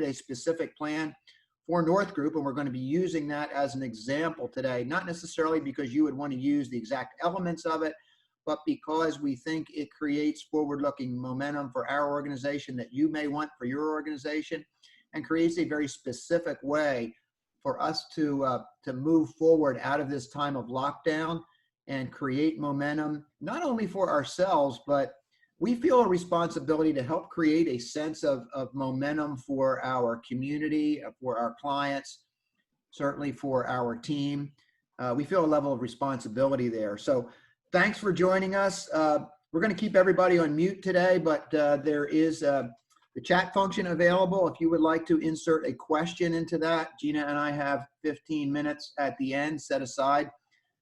a specific plan for North Group, and we're going to be using that as an example today, not necessarily because you would want to use the exact elements of it, but because we think it creates forward-looking momentum for our organization that you may want for your organization, and creates a very specific way for us to move forward out of this time of lockdown and create momentum, not only for ourselves, but we feel a responsibility to help create a sense of momentum for our community, for our clients, certainly for our team. We feel a level of responsibility there. So thanks for joining us. We're going to keep everybody on mute today, but there is the chat function available. If you would like to insert a question into that, Gina and I have 15 minutes at the end set aside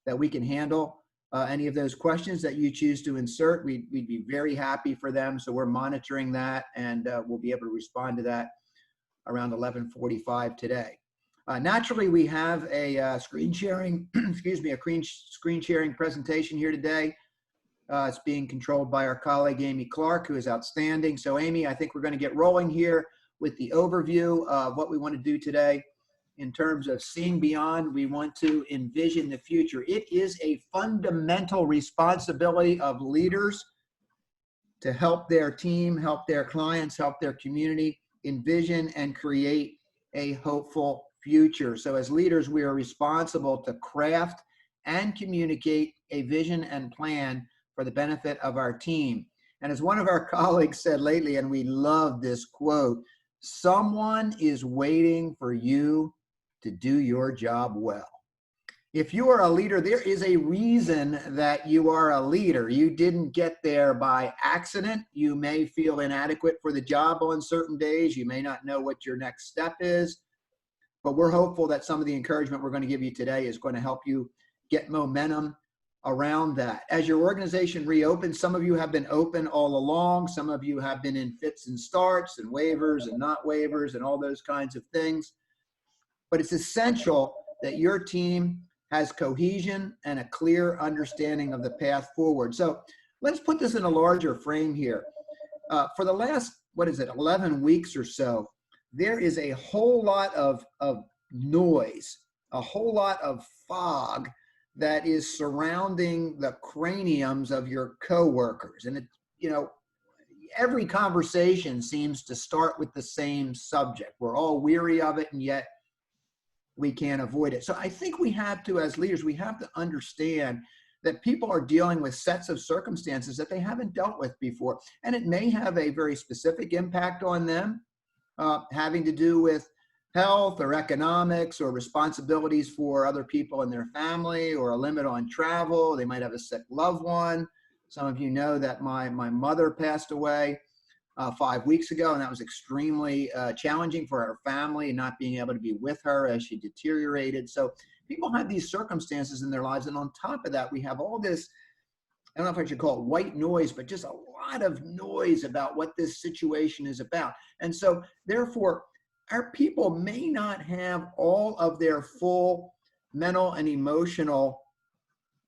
that we can handle any of those questions that you choose to insert. We'd be very happy for them. So we're monitoring that, and we'll be able to respond to that around 11:45 today. Naturally, we have a screen sharing, screen sharing presentation here today. It's being controlled by our colleague, Amy Clark, who is outstanding. So Amy, I think we're going to get rolling here with the overview of what we want to do today. In terms of seeing beyond, we want to envision the future. It is a fundamental responsibility of leaders to help their team, help their clients, help their community envision and create a hopeful future. So as leaders, we are responsible to craft and communicate a vision and plan for the benefit of our team. And as one of our colleagues said lately, and we love this quote, someone is waiting for you to do your job well. If you are a leader, there is a reason that you are a leader. You didn't get there by accident. You may feel inadequate for the job on certain days. You may not know what your next step is, but we're hopeful that some of the encouragement we're going to give you today is going to help you get momentum around that. As your organization reopens, some of you have been open all along. Some of you have been in fits and starts and waivers and not waivers and all those kinds of things. But it's essential that your team has cohesion and a clear understanding of the path forward. So let's put this in a larger frame here. For the last, 11 weeks or so, there is a whole lot of noise, a whole lot of fog that is surrounding the craniums of your coworkers. And every conversation seems to start with the same subject. We're all weary of it, and yet we can't avoid it. So I think we have to, as leaders, we have to understand that people are dealing with sets of circumstances that they haven't dealt with before. And it may have a very specific impact on them, having to do with health or economics or responsibilities for other people in their family, or a limit on travel. They might have a sick loved one. Some of you know that my mother passed away 5 weeks ago, and that was extremely challenging for our family, not being able to be with her as she deteriorated. So people have these circumstances in their lives, and on top of that, we have all this, I don't know if I should call it white noise, but just a lot of noise about what this situation is about. And so therefore, our people may not have all of their full mental and emotional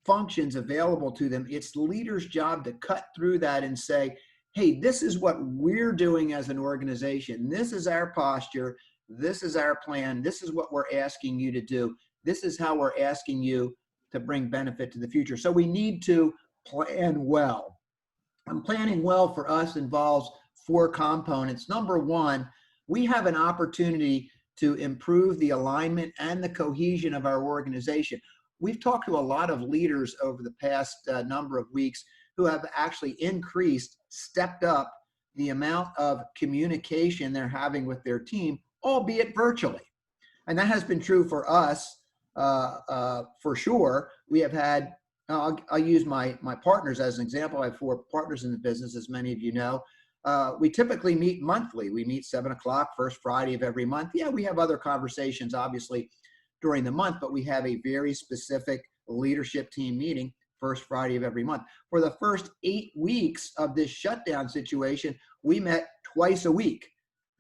functions available to them. It's the leader's job to cut through that and say, hey, this is what we're doing as an organization. This is our posture. This is our plan. This is what we're asking you to do. This is how we're asking you to bring benefit to the future. So we need to plan well. And planning well for us involves 4 components. Number 1, we have an opportunity to improve the alignment and the cohesion of our organization. We've talked to a lot of leaders over the past number of weeks who have actually stepped up the amount of communication they're having with their team, albeit virtually. And that has been true for us, for sure. We have had, I'll use my partners as an example. I have 4 partners in the business, as many of you know. We typically meet monthly. We meet 7 o'clock, first Friday of every month. Yeah, we have other conversations, obviously, during the month, but we have a very specific leadership team meeting first Friday of every month. For the first 8 weeks of this shutdown situation, we met twice a week.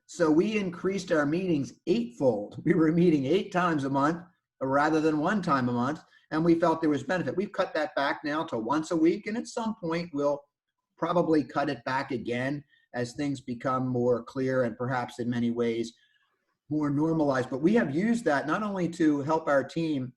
So we increased our meetings 8-fold. We were meeting 8 times a month rather than 1 time a month, and we felt there was benefit. We've cut that back now to once a week, and at some point we'll probably cut it back again as things become more clear and perhaps in many ways more normalized. But we have used that not only to help our team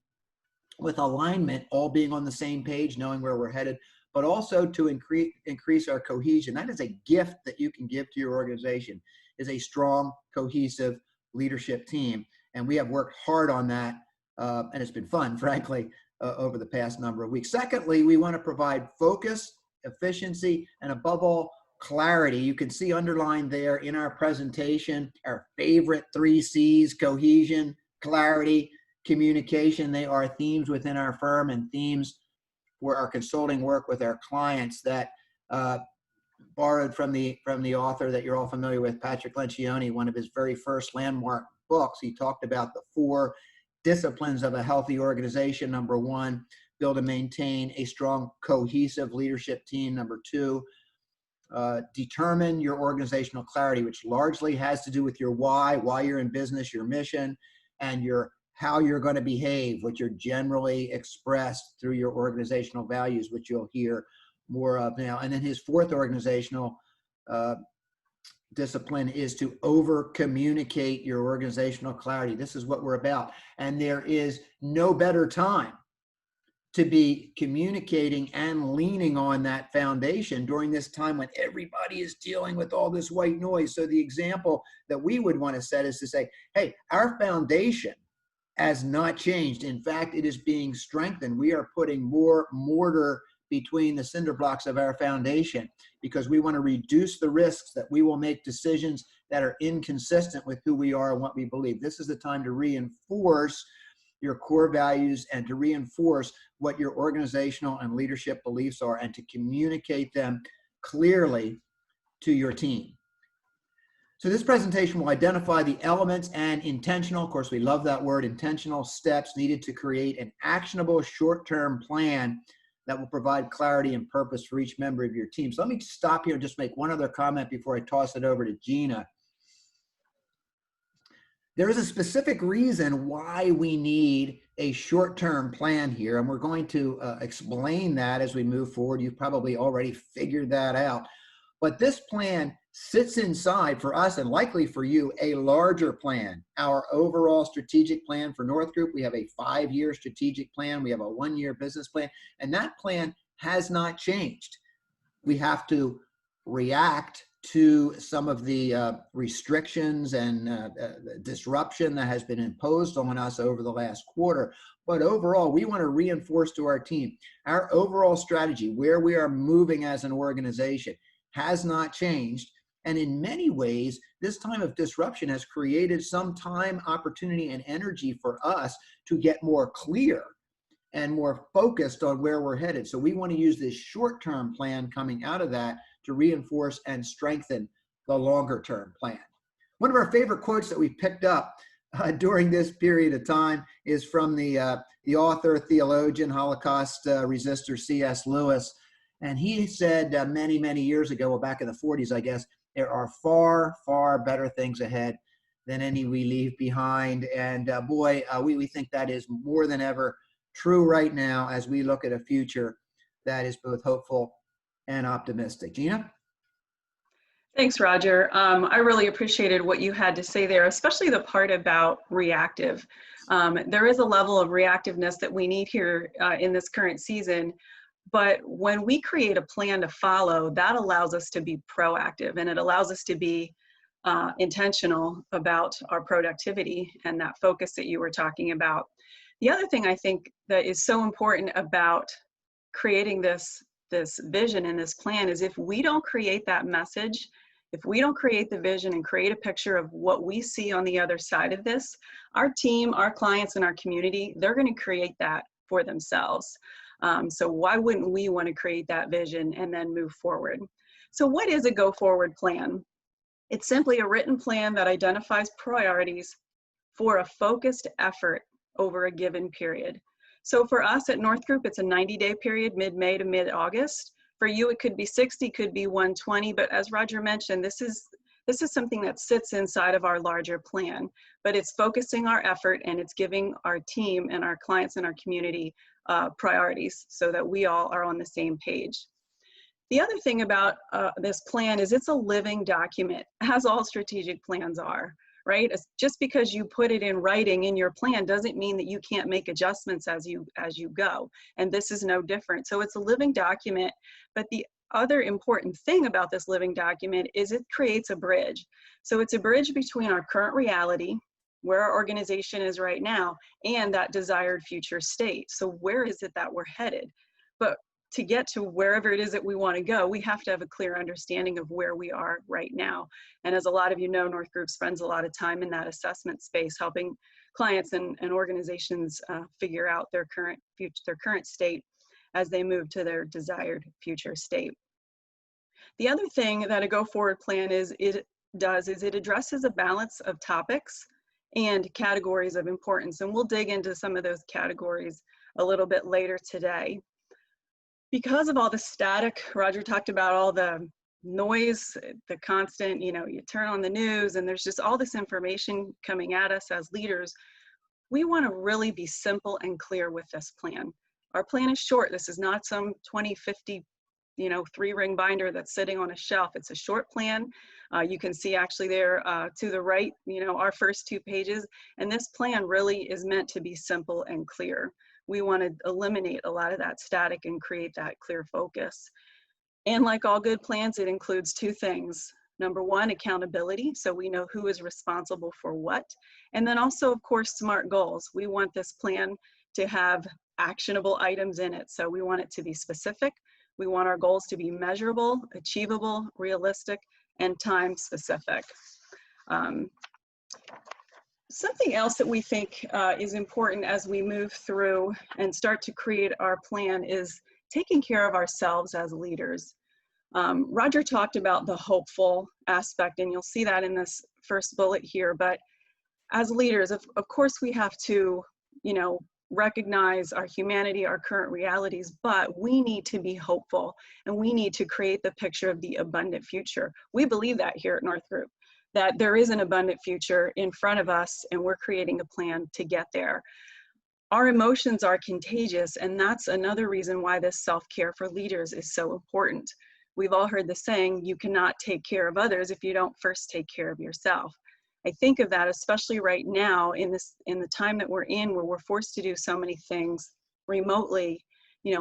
with alignment, all being on the same page, knowing where we're headed, but also to increase our cohesion. That is a gift that you can give to your organization, is a strong, cohesive leadership team. And we have worked hard on that, and it's been fun, frankly, over the past number of weeks. Secondly, we want to provide focus, efficiency, and above all, clarity. You can see underlined there in our presentation, our favorite 3 C's: cohesion, clarity, communication. They are themes within our firm and themes for our consulting work with our clients that borrowed from the author that you're all familiar with, Patrick Lencioni. One of his very first landmark books, he talked about the 4 disciplines of a healthy organization. Number 1, build and maintain a strong, cohesive leadership team. Number 2, determine your organizational clarity, which largely has to do with your why you're in business, your mission, and your how you're going to behave, which are generally expressed through your organizational values, which you'll hear more of now. And then his 4th organizational discipline is to over-communicate your organizational clarity. This is what we're about. And there is no better time to be communicating and leaning on that foundation during this time when everybody is dealing with all this white noise. So the example that we would want to set is to say, hey, our foundation has not changed. In fact, it is being strengthened. We are putting more mortar between the cinder blocks of our foundation because we want to reduce the risks that we will make decisions that are inconsistent with who we are and what we believe. This is the time to reinforce your core values and to reinforce what your organizational and leadership beliefs are and to communicate them clearly to your team. So this presentation will identify the elements and intentional, of course we love that word, intentional steps needed to create an actionable short-term plan that will provide clarity and purpose for each member of your team. So let me stop here and just make one other comment before I toss it over to Gina. There is a specific reason why we need a short-term plan here, and we're going to explain that as we move forward. You've probably already figured that out. But this plan sits inside, for us and likely for you, a larger plan. Our overall strategic plan for North Group, we have a 5-year strategic plan. We have a 1-year business plan, and that plan has not changed. We have to react to some of the restrictions and disruption that has been imposed on us over the last quarter. But overall, we want to reinforce to our team our overall strategy, where we are moving as an organization, has not changed. And in many ways, this time of disruption has created some time, opportunity, and energy for us to get more clear and more focused on where we're headed. So we want to use this short-term plan coming out of that to reinforce and strengthen the longer-term plan. One of our favorite quotes that we picked up during this period of time is from the author, theologian, Holocaust resistor, C.S. Lewis. And he said many, many years ago, well, back in the 40s, I guess, there are far, far better things ahead than any we leave behind. And boy, we think that is more than ever true right now as we look at a future that is both hopeful and optimistic. Gina? Thanks, Roger. I really appreciated what you had to say there, especially the part about reactive. There is a level of reactiveness that we need here in this current season. But when we create a plan to follow, that allows us to be proactive, and it allows us to be intentional about our productivity and that focus that you were talking about. The other thing I think that is so important about creating this vision and this plan is if we don't create that message, if we don't create the vision and create a picture of what we see on the other side of this, our team, our clients, and our community, they're going to create that for themselves. So why wouldn't we want to create that vision and then move forward? So what is a go forward plan? It's simply a written plan that identifies priorities for a focused effort over a given period. So for us at North Group, it's a 90-day period, mid-May to mid-August. For you, it could be 60, could be 120, but as Roger mentioned, this is something that sits inside of our larger plan, but it's focusing our effort and it's giving our team and our clients and our community priorities so that we all are on the same page. The other thing about this plan is it's a living document, as all strategic plans are. right? Just because you put it in writing in your plan doesn't mean that you can't make adjustments as you go. And this is no different. So it's a living document, but the other important thing about this living document is it creates a bridge. So it's a bridge between our current reality, where our organization is right now, and that desired future state. So where is it that we're headed? But to get to wherever it is that we want to go, we have to have a clear understanding of where we are right now. And as a lot of you know, North Group spends a lot of time in that assessment space, helping clients and organizations figure out their current state as they move to their desired future state. The other thing that a go forward plan it addresses a balance of topics and categories of importance. And we'll dig into some of those categories a little bit later today. Because of all the static, Roger talked about all the noise, the constant, you turn on the news and there's just all this information coming at us as leaders, we want to really be simple and clear with this plan. Our plan is short. This is not some 2050, 3-ring binder that's sitting on a shelf. It's a short plan. You can see actually there to the right, our first 2 pages. And this plan really is meant to be simple and clear. We want to eliminate a lot of that static and create that clear focus. And like all good plans, it includes 2 things. Number 1, accountability, so we know who is responsible for what. And then also, of course, SMART goals. We want this plan to have actionable items in it. So we want it to be specific. We want our goals to be measurable, achievable, realistic, and time specific. Something else that we think is important as we move through and start to create our plan is taking care of ourselves as leaders. Roger talked about the hopeful aspect, and you'll see that in this first bullet here, but as leaders, of course, we have to, recognize our humanity, our current realities, but we need to be hopeful and we need to create the picture of the abundant future. We believe that here at North Group, that there is an abundant future in front of us and we're creating a plan to get there. Our emotions are contagious, and that's another reason why this self-care for leaders is so important. We've all heard the saying, you cannot take care of others if you don't first take care of yourself. I think of that especially right now in the time that we're in, where we're forced to do so many things remotely.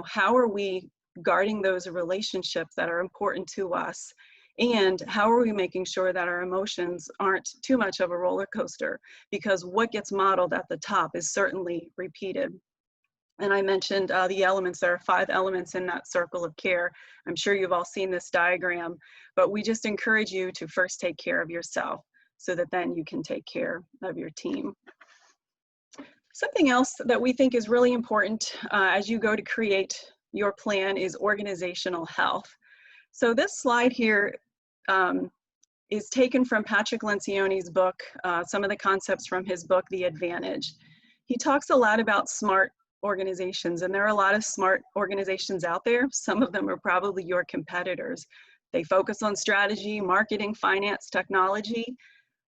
How are we guarding those relationships that are important to us? And how are we making sure that our emotions aren't too much of a roller coaster? Because what gets modeled at the top is certainly repeated. And I mentioned the elements. There are 5 elements in that circle of care. I'm sure you've all seen this diagram, but we just encourage you to first take care of yourself so that then you can take care of your team. Something else that we think is really important as you go to create your plan is organizational health. So this slide here is taken from Patrick Lencioni's book, some of the concepts from his book, The Advantage. He talks a lot about smart organizations, and there are a lot of smart organizations out there. Some of them are probably your competitors. They focus on strategy, marketing, finance, technology,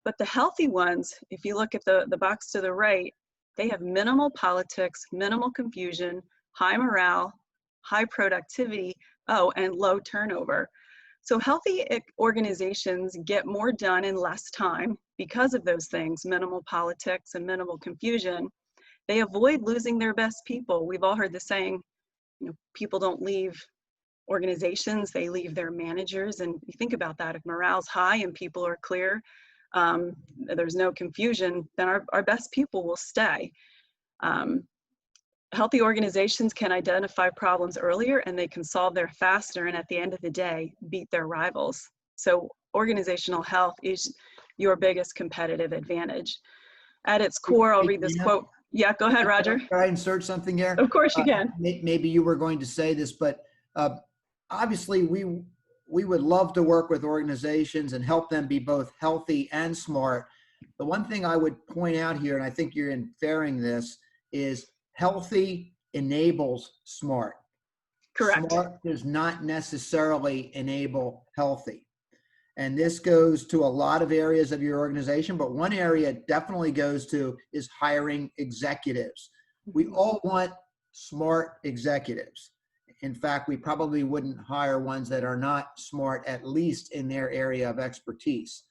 but the healthy ones, if you look at the box to the right, they have minimal politics, minimal confusion, high morale, high productivity, and low turnover. So healthy organizations get more done in less time because of those things, minimal politics and minimal confusion. They avoid losing their best people. We've all heard the saying, people don't leave organizations, they leave their managers. And you think about that, if morale's high and people are clear, there's no confusion, then our best people will stay. Healthy organizations can identify problems earlier and they can solve them faster, and at the end of the day, beat their rivals. So organizational health is your biggest competitive advantage. At its core, I'll read this quote. Yeah, go ahead, Roger. Can I insert something there? Of course you can. Maybe you were going to say this, but obviously we would love to work with organizations and help them be both healthy and smart. The one thing I would point out here, and I think you're inferring this, is healthy enables smart. Correct. Smart does not necessarily enable healthy. And this goes to a lot of areas of your organization, but one area it definitely goes to is hiring executives. We all want smart executives. In fact, we probably wouldn't hire ones that are not smart, at least in their area of expertise.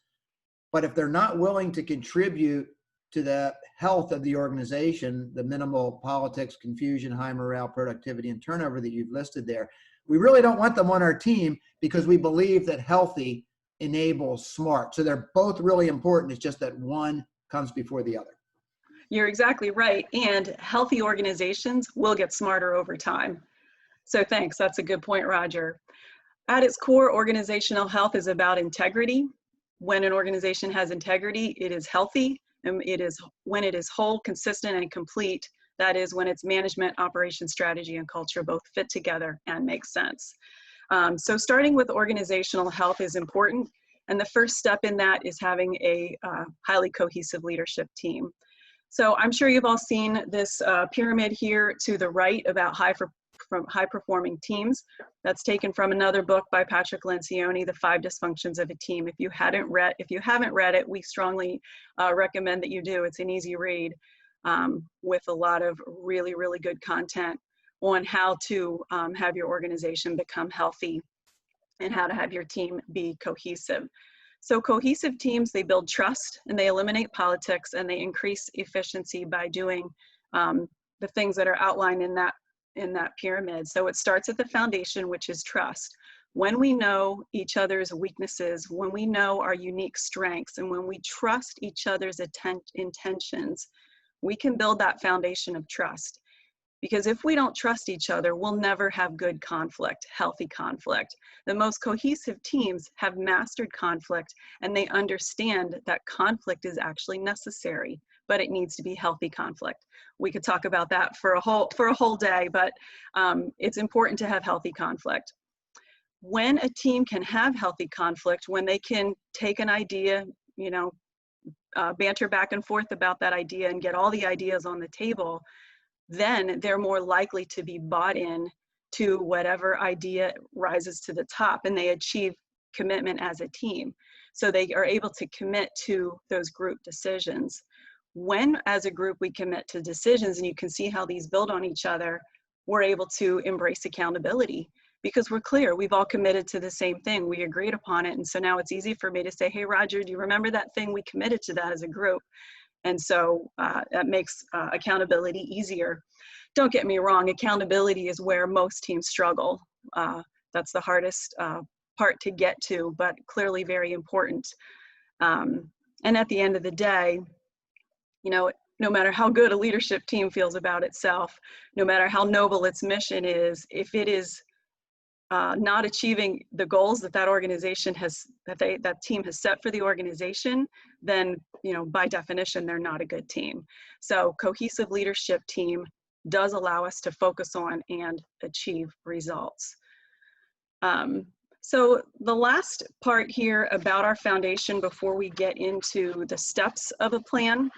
But if they're not willing to contribute to the health of the organization, the minimal politics, confusion, high morale, productivity, and turnover that you've listed there, we really don't want them on our team because we believe that healthy enables smart. So they're both really important. It's just that one comes before the other. You're exactly right. And healthy organizations will get smarter over time. So thanks. That's a good point, Roger. At its core, organizational health is about integrity. When an organization has integrity, it is healthy, and it is when it is whole, consistent, and complete. That is when its management, operation, strategy, and culture both fit together and make sense. So starting with organizational health is important. And the first step in that is having a highly cohesive leadership team. So I'm sure you've all seen this pyramid here to the right about high performing teams. That's taken from another book by Patrick Lencioni, The 5 Dysfunctions of a Team. If you haven't read it, we strongly recommend that you do. It's an easy read with a lot of really, really good content on how to have your organization become healthy and how to have your team be cohesive. So cohesive teams, they build trust and they eliminate politics and they increase efficiency by doing the things that are outlined in that pyramid. So it starts at the foundation, which is trust. When we know each other's weaknesses, when we know our unique strengths, and when we trust each other's intentions, we can build that foundation of trust. Because if we don't trust each other, we'll never have good conflict, healthy conflict. The most cohesive teams have mastered conflict, and they understand that conflict is actually necessary, but it needs to be healthy conflict. We could talk about that for a whole day, but it's important to have healthy conflict. When a team can have healthy conflict, when they can take an idea, banter back and forth about that idea and get all the ideas on the table, then they're more likely to be bought in to whatever idea rises to the top, and they achieve commitment as a team. So they are able to commit to those group decisions. When, as a group, we commit to decisions, and you can see how these build on each other, we're able to embrace accountability because we're clear. We've all committed to the same thing. We agreed upon it. And so now it's easy for me to say, hey, Roger, do you remember that thing? We committed to that as a group. And so that makes accountability easier. Don't get me wrong, accountability is where most teams struggle. That's the hardest part to get to, but clearly very important. And at the end of the day, no matter how good a leadership team feels about itself, no matter how noble its mission is, if it is not achieving the goals that organization that team has set for the organization, then by definition they're not a good team. So cohesive leadership team does allow us to focus on and achieve results. So the last part here about our foundation before we get into the steps of a plan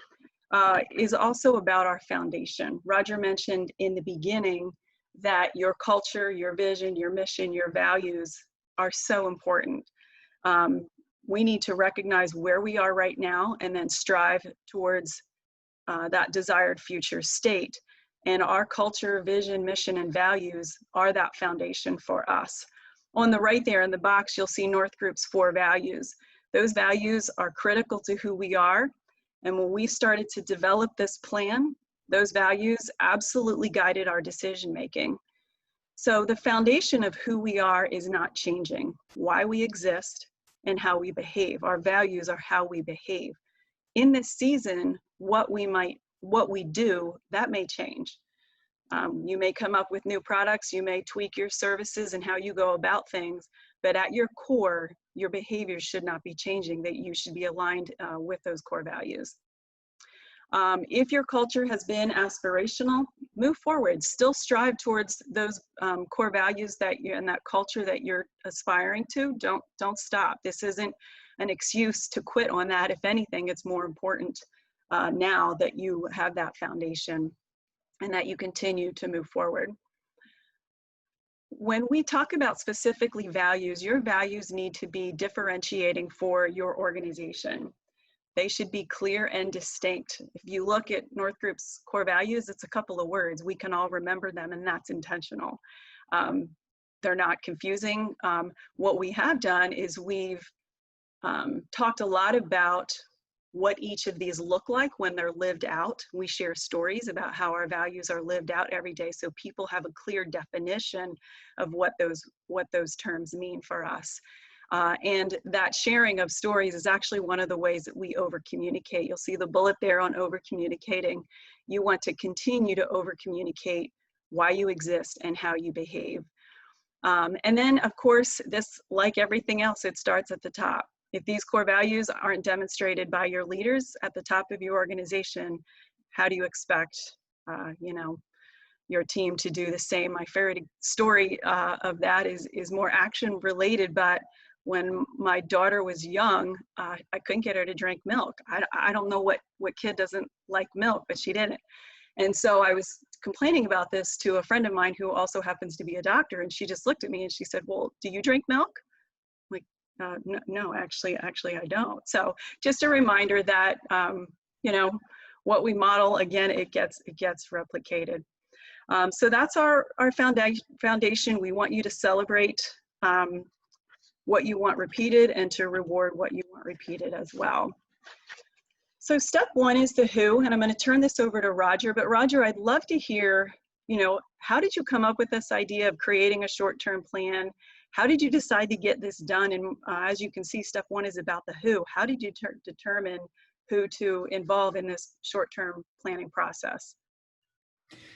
is also about our foundation. Roger mentioned in the beginning that your culture, your vision, your mission, your values are so important. We need to recognize where we are right now and then strive towards that desired future state. And our culture, vision, mission, and values are that foundation for us. On the right there in the box, you'll see North Group's 4 values. Those values are critical to who we are. And when we started to develop this plan, those values absolutely guided our decision making. So the foundation of who we are is not changing. Why we exist and how we behave. Our values are how we behave. In this season, what we do, that may change. You may come up with new products, you may tweak your services and how you go about things, but at your core, your behaviors should not be changing, that you should be aligned with those core values. If your culture has been aspirational, move forward. Still strive towards those core values and that culture that you're aspiring to. Don't stop. This isn't an excuse to quit on that. If anything, it's more important now that you have that foundation and that you continue to move forward. When we talk about specifically values, your values need to be differentiating for your organization. They should be clear and distinct. If you look at North Group's core values, it's a couple of words. We can all remember them, and that's intentional. They're not confusing. What we have done is we've talked a lot about what each of these look like when they're lived out. We share stories about how our values are lived out every day, so people have a clear definition of what those terms mean for us. And that sharing of stories is actually one of the ways that we over communicate. You'll see the bullet there on over communicating. You want to continue to over communicate why you exist and how you behave. And then, of course, this, like everything else, it starts at the top. If these core values aren't demonstrated by your leaders at the top of your organization, how do you expect, your team to do the same? My favorite story of that is more action related, but when my daughter was young, I couldn't get her to drink milk. I don't know what kid doesn't like milk, but she didn't. And so I was complaining about this to a friend of mine who also happens to be a doctor, and she just looked at me and she said, "Well, do you drink milk?" I'm like, no, actually I don't. So just a reminder that, what we model, again, it gets replicated. So that's our foundation. We want you to celebrate what you want repeated and to reward what you want repeated as well. So step one is the who, and I'm going to turn this over to Roger. But Roger, I'd love to hear, how did you come up with this idea of creating a short-term plan? How did you decide to get this done? And as you can see, step one is about the who. How did you determine who to involve in this short-term planning process?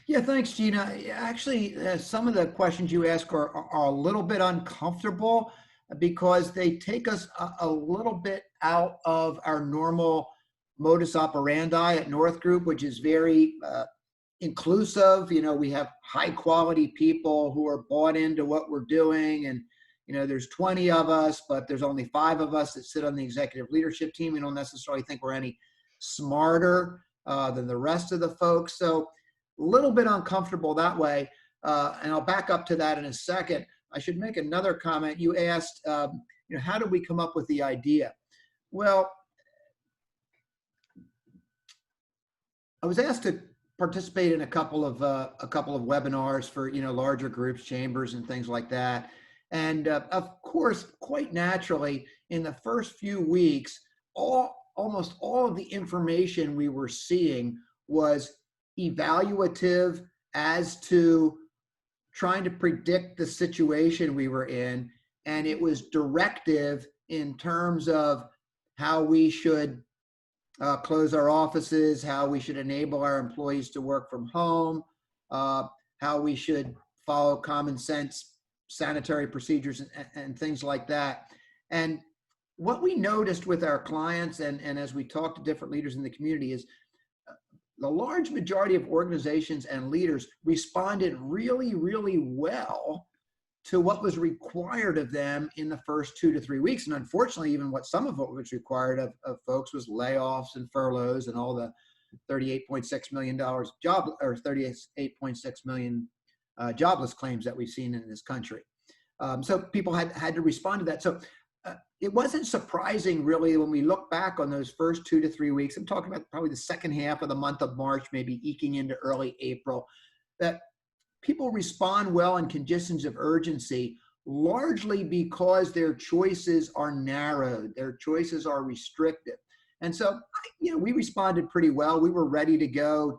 Yeah, thanks, Gina. Actually, some of the questions you ask are a little bit uncomfortable because they take us a little bit out of our normal modus operandi at North Group, which is very inclusive. We have high quality people who are bought into what we're doing. And, there's 20 of us, but there's only 5 of us that sit on the executive leadership team. We don't necessarily think we're any smarter than the rest of the folks. So a little bit uncomfortable that way. And I'll back up to that in a second. I should make another comment. You asked, how did we come up with the idea? Well, I was asked to participate in a couple of webinars for larger groups, chambers, and things like that. And of course, quite naturally, in the first few weeks, almost all of the information we were seeing was evaluative as to trying to predict the situation we were in, and it was directive in terms of how we should close our offices, how we should enable our employees to work from home, how we should follow common sense sanitary procedures and things like that. And what we noticed with our clients and as we talked to different leaders in the community is the large majority of organizations and leaders responded really, really well to what was required of them in the first 2 to 3 weeks. And unfortunately, even some of what was required of folks was layoffs and furloughs and all the $38.6 million $38.6 million jobless claims that we've seen in this country. So people had to respond to that. So it wasn't surprising really when we look back on those first 2 to 3 weeks. I'm talking about probably the second half of the month of March, maybe eking into early April, that people respond well in conditions of urgency, largely because their choices are narrowed, their choices are restricted. And so, we responded pretty well. We were ready to go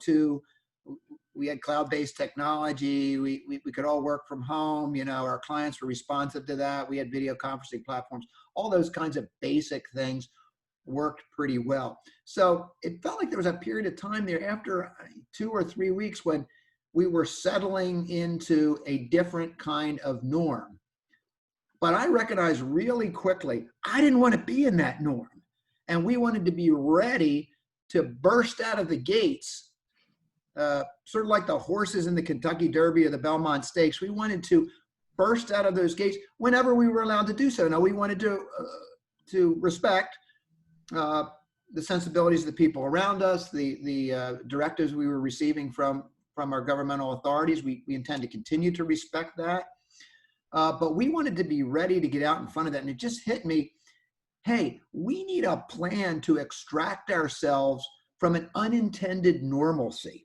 we had cloud-based technology. We could all work from home. Our clients were responsive to that. We had video conferencing platforms. All those kinds of basic things worked pretty well. So it felt like there was a period of time there after 2 or 3 weeks when we were settling into a different kind of norm. But I recognized really quickly, I didn't want to be in that norm. And we wanted to be ready to burst out of the gates, sort of like the horses in the Kentucky Derby or the Belmont Stakes. We wanted to burst out of those gates whenever we were allowed to do so. Now, we wanted to respect the sensibilities of the people around us, the directives we were receiving from our governmental authorities. We intend to continue to respect that. But we wanted to be ready to get out in front of that. And it just hit me, hey, we need a plan to extract ourselves from an unintended normalcy.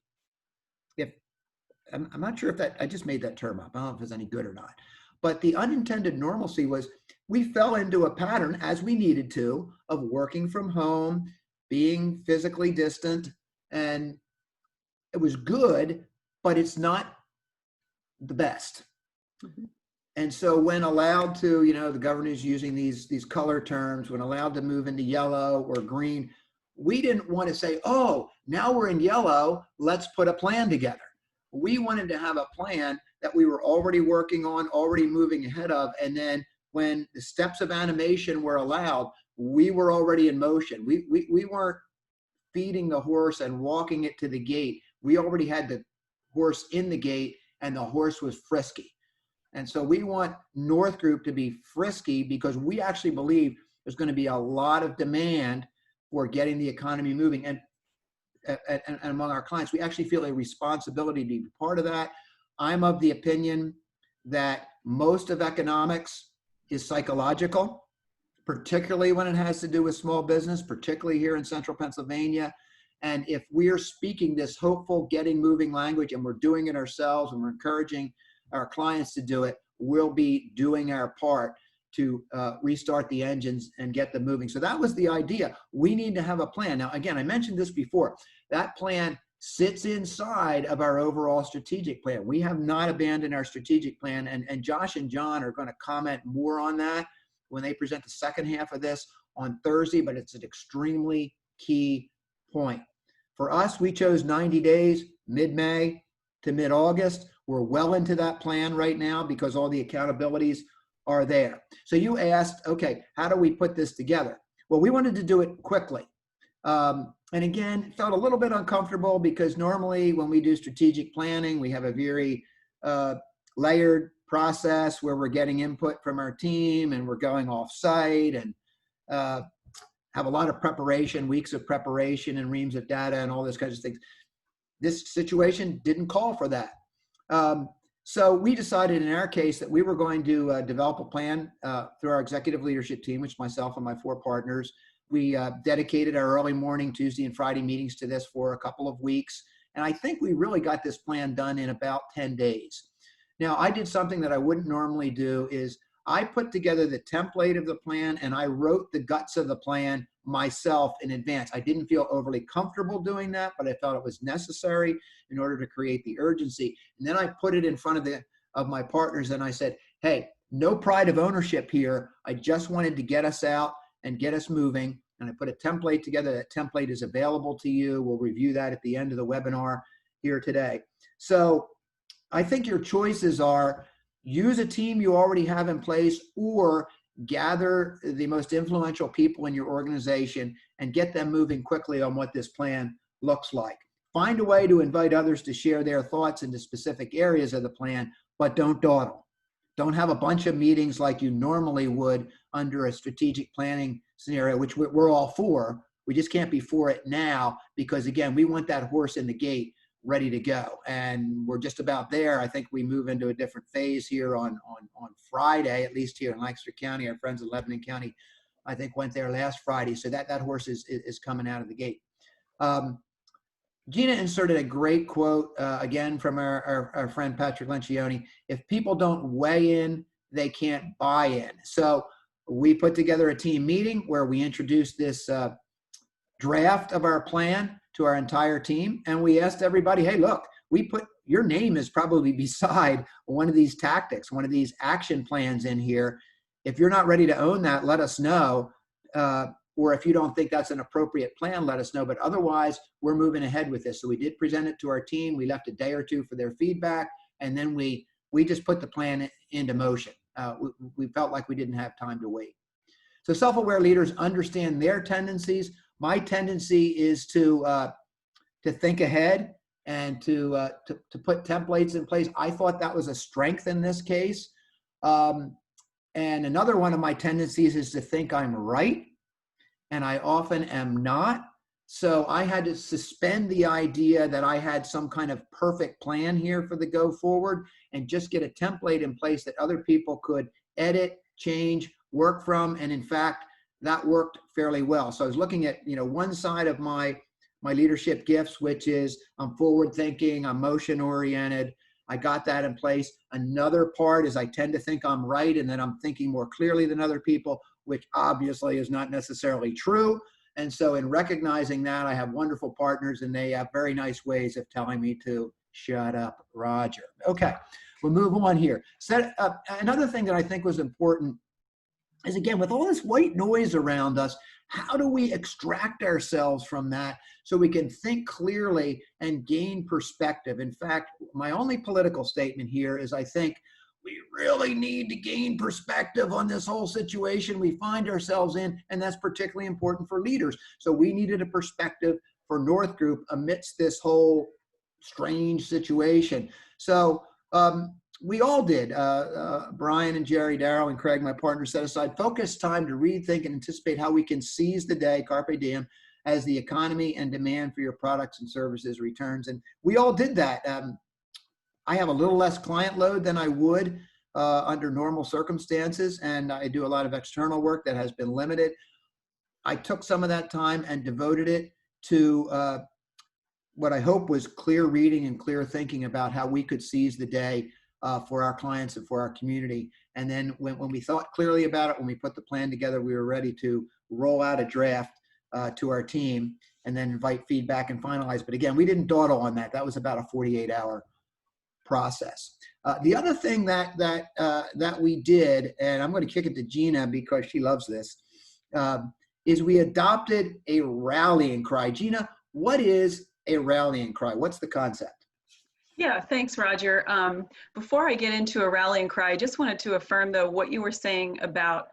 I'm not sure if I just made that term up. I don't know if it's any good or not. But the unintended normalcy was we fell into a pattern, as we needed to, of working from home, being physically distant, and it was good, but it's not the best. Mhm. And so when allowed to, the governor's using these color terms, when allowed to move into yellow or green, we didn't want to say, oh, now we're in yellow, let's put a plan together. We wanted to have a plan that we were already working on, already moving ahead of, and then when the steps of animation were allowed, we were already in motion. We weren't feeding the horse and walking it to the gate. We already had the horse in the gate and the horse was frisky. And so we want North Group to be frisky because we actually believe there's going to be a lot of demand for getting the economy moving. And among our clients, we actually feel a responsibility to be part of that. I'm of the opinion that most of economics is psychological, particularly when it has to do with small business, particularly here in central Pennsylvania. And if we're speaking this hopeful, getting moving language and we're doing it ourselves and we're encouraging our clients to do it, we'll be doing our part to restart the engines and get them moving. So that was the idea. We need to have a plan. Now, again, I mentioned this before. That plan sits inside of our overall strategic plan. We have not abandoned our strategic plan, and Josh and John are going to comment more on that when they present the second half of this on Thursday, but it's an extremely key point. For us, we chose 90 days, mid-May to mid-August. We're well into that plan right now because all the accountabilities are there. So you asked, okay, how do we put this together? Well, we wanted to do it quickly. And again, felt a little bit uncomfortable because normally when we do strategic planning, we have a very layered process where we're getting input from our team and we're going off site and have a lot of preparation, weeks of preparation and reams of data and all those kinds of things. This situation didn't call for that. So we decided in our case that we were going to develop a plan through our executive leadership team, which myself and my 4 partners. We dedicated our early morning Tuesday and Friday meetings to this for a couple of weeks. And I think we really got this plan done in about 10 days. Now, I did something that I wouldn't normally do is I put together the template of the plan and I wrote the guts of the plan myself in advance. I didn't feel overly comfortable doing that, but I felt it was necessary in order to create the urgency. And then I put it in front of my partners and I said, hey, no pride of ownership here. I just wanted to get us out and get us moving. And I put a template together. That template is available to you. We'll review that at the end of the webinar here today. So I think your choices are use a team you already have in place or gather the most influential people in your organization and get them moving quickly on what this plan looks like. Find a way to invite others to share their thoughts into specific areas of the plan, but don't dawdle. Don't have a bunch of meetings like you normally would under a strategic planning scenario, which we're all for. We just can't be for it now because, again, we want that horse in the gate ready to go. And we're just about there. I think we move into a different phase here on Friday, at least here in Lancaster County. Our friends in Lebanon County, I think, went there last Friday. So that horse is coming out of the gate. Gina inserted a great quote, again, from our friend Patrick Lencioni. If people don't weigh in, they can't buy in. So we put together a team meeting where we introduced this draft of our plan to our entire team. And we asked everybody, hey, look, we put your name is probably beside one of these tactics, one of these action plans in here. If you're not ready to own that, let us know. Or if you don't think that's an appropriate plan, let us know. But otherwise, we're moving ahead with this. So we did present it to our team. We left a day or two for their feedback. And then we just put the plan into motion. We felt like we didn't have time to wait. So self-aware leaders understand their tendencies. My tendency is to think ahead and to put templates in place. I thought that was a strength in this case. And another one of my tendencies is to think I'm right, and I often am not. So I had to suspend the idea that I had some kind of perfect plan here for the go forward and just get a template in place that other people could edit, change, work from. And in fact, that worked fairly well. So I was looking at, one side of my leadership gifts, which is I'm forward thinking, I'm motion oriented. I got that in place. Another part is I tend to think I'm right and that I'm thinking more clearly than other people, which obviously is not necessarily true. And so in recognizing that, I have wonderful partners and they have very nice ways of telling me to shut up, Roger. Okay, we'll move on here. Another thing that I think was important is, again, with all this white noise around us, how do we extract ourselves from that so we can think clearly and gain perspective? In fact, my only political statement here is I think we really need to gain perspective on this whole situation we find ourselves in, and that's particularly important for leaders. So we needed a perspective for North Group amidst this whole strange situation. So we all did. Brian and Jerry, Darrell and Craig, my partners, set aside focused time to read, think, and anticipate how we can seize the day, carpe diem, as the economy and demand for your products and services returns. And we all did that. I have a little less client load than I would under normal circumstances, and I do a lot of external work that has been limited. I took some of that time and devoted it to what I hope was clear reading and clear thinking about how we could seize the day for our clients and for our community. And then when we thought clearly about it, when we put the plan together, we were ready to roll out a draft to our team and then invite feedback and finalize. But again, we didn't dawdle on that. That was about a 48-hour process. The other thing that we did, and I'm going to kick it to Gina because she loves this, is we adopted a rallying cry. Gina, what is a rallying cry? What's the concept? Yeah, thanks, Roger. Before I get into a rallying cry, I just wanted to affirm, though, what you were saying about,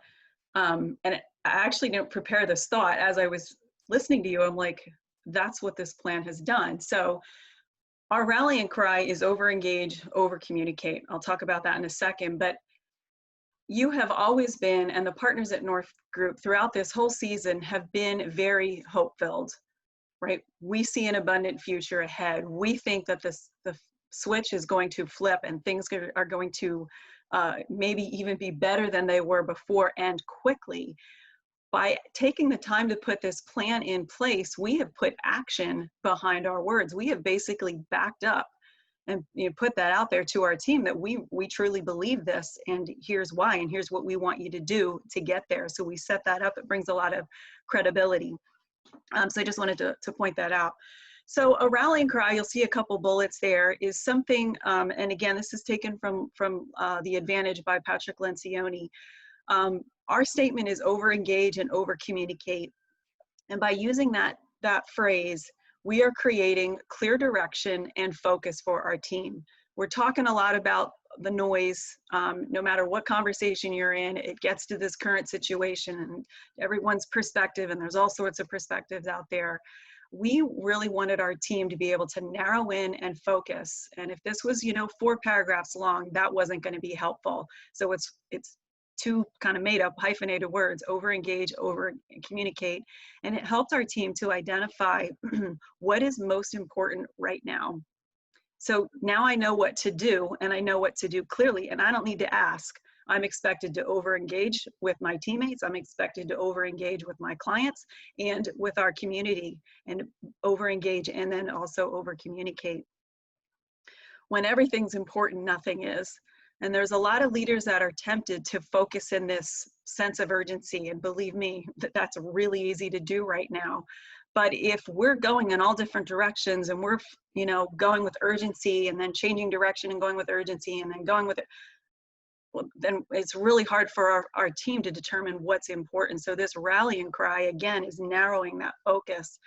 and I actually didn't prepare this thought. As I was listening to you, I'm like, that's what this plan has done. So our rallying cry is over-engage, over-communicate. I'll talk about that in a second, but you have always been, and the partners at North Group throughout this whole season have been very hope-filled, right? We see an abundant future ahead. We think that the switch is going to flip and things are going to maybe even be better than they were before, and quickly. By taking the time to put this plan in place, we have put action behind our words. We have basically backed up and put that out there to our team that we truly believe this, and here's why, and here's what we want you to do to get there. So we set that up. It brings a lot of credibility. So I just wanted to point that out. So a rallying cry, you'll see a couple bullets there, is something, and again, this is taken from The Advantage by Patrick Lencioni. Our statement is over-engage and over-communicate. And by using that phrase, we are creating clear direction and focus for our team. We're talking a lot about the noise. No matter what conversation you're in, it gets to this current situation and everyone's perspective, and there's all sorts of perspectives out there. We really wanted our team to be able to narrow in and focus. And if this was, 4 paragraphs long, that wasn't going to be helpful. So it's 2 kind of made up hyphenated words: over-engage, over-communicate. And it helped our team to identify what is most important right now. So now I know what to do, and I know what to do clearly, and I don't need to ask. I'm expected to over-engage with my teammates. I'm expected to over-engage with my clients and with our community, and over-engage and then also over-communicate. When everything's important, nothing is. And there's a lot of leaders that are tempted to focus in this sense of urgency. And believe me, that's really easy to do right now. But if we're going in all different directions and we're, going with urgency and then changing direction and going with urgency and then going with it, well, then it's really hard for our team to determine what's important. So this rallying cry, again, is narrowing that focus.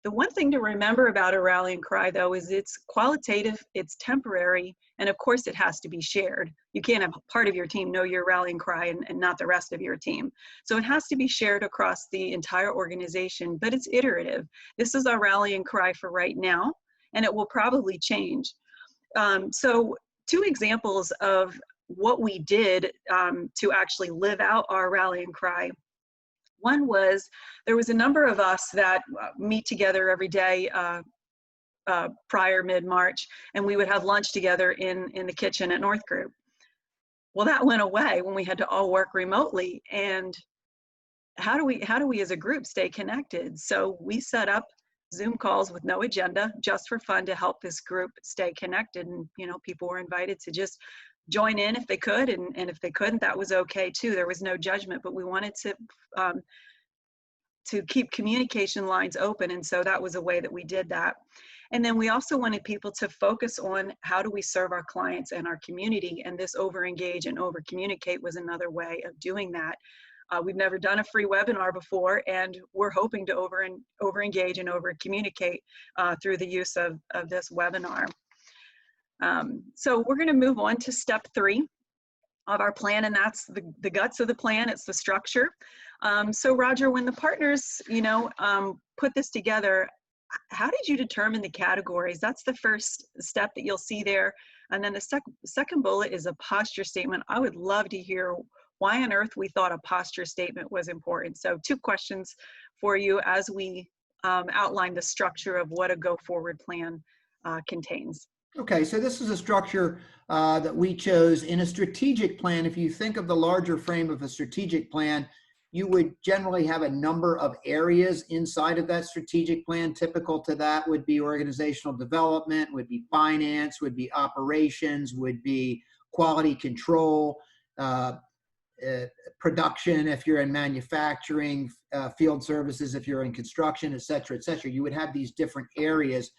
The one thing to remember about a rallying cry, though, is it's qualitative, it's temporary, and of course it has to be shared. You can't have part of your team know your rallying cry and not the rest of your team. So it has to be shared across the entire organization, but it's iterative. This is our rallying cry for right now, and it will probably change. So 2 examples of what we did to actually live out our rallying cry. One was, there was a number of us that meet together every day prior mid-March, and we would have lunch together in the kitchen at North Group. Well, that went away when we had to all work remotely. And how do we as a group stay connected? So we set up Zoom calls with no agenda, just for fun, to help this group stay connected. And, people were invited to just join in if they could, and if they couldn't, that was okay too. There was no judgment, but we wanted to keep communication lines open, and so that was a way that we did that. And then we also wanted people to focus on how do we serve our clients and our community, and this over-engage and over-communicate was another way of doing that. We've never done a free webinar before, and we're hoping to over-engage and over-communicate through the use of this webinar. So we're going to move on to step 3 of our plan, and that's the guts of the plan. It's the structure. So Roger, when the partners, put this together, how did you determine the categories? That's the first step that you'll see there. And then the second bullet is a posture statement. I would love to hear why on earth we thought a posture statement was important. So 2 questions for you as we outline the structure of what a go-forward plan contains. Okay, so this is a structure that we chose in a strategic plan. If you think of the larger frame of a strategic plan, you would generally have a number of areas inside of that strategic plan. Typical to that would be organizational development, would be finance, would be operations, would be quality control, production if you're in manufacturing, field services if you're in construction, et cetera, et cetera. You would have these different areas.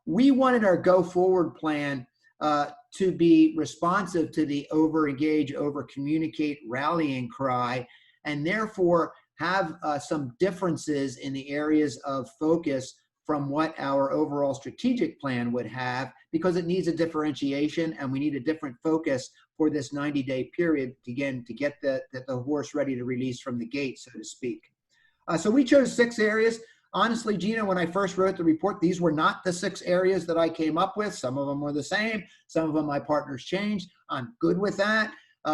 We wanted our go-forward plan to be responsive to the over-engage, over-communicate rallying cry, and therefore have some differences in the areas of focus from what our overall strategic plan would have, because it needs a differentiation and we need a different focus for this 90-day period, again, to get the horse ready to release from the gate, so to speak. So we chose 6 areas. Honestly, Gina, when I first wrote the report, these were not the 6 areas that I came up with. Some of them were the same. Some of them my partners changed. I'm good with that.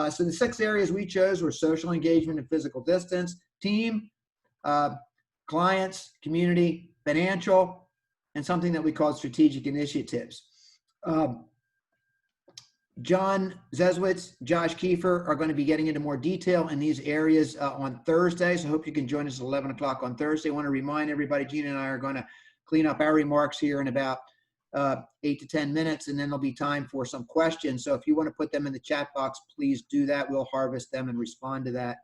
So the 6 areas we chose were social engagement and physical distance, team, clients, community, financial, and something that we call strategic initiatives. John Zeswitz, Josh Kiefer are going to be getting into more detail in these areas on Thursday. So I hope you can join us at 11 o'clock on Thursday. I want to remind everybody, Gina and I are going to clean up our remarks here in about 8 to 10 minutes, and then there'll be time for some questions. So if you want to put them in the chat box, please do that. We'll harvest them and respond to that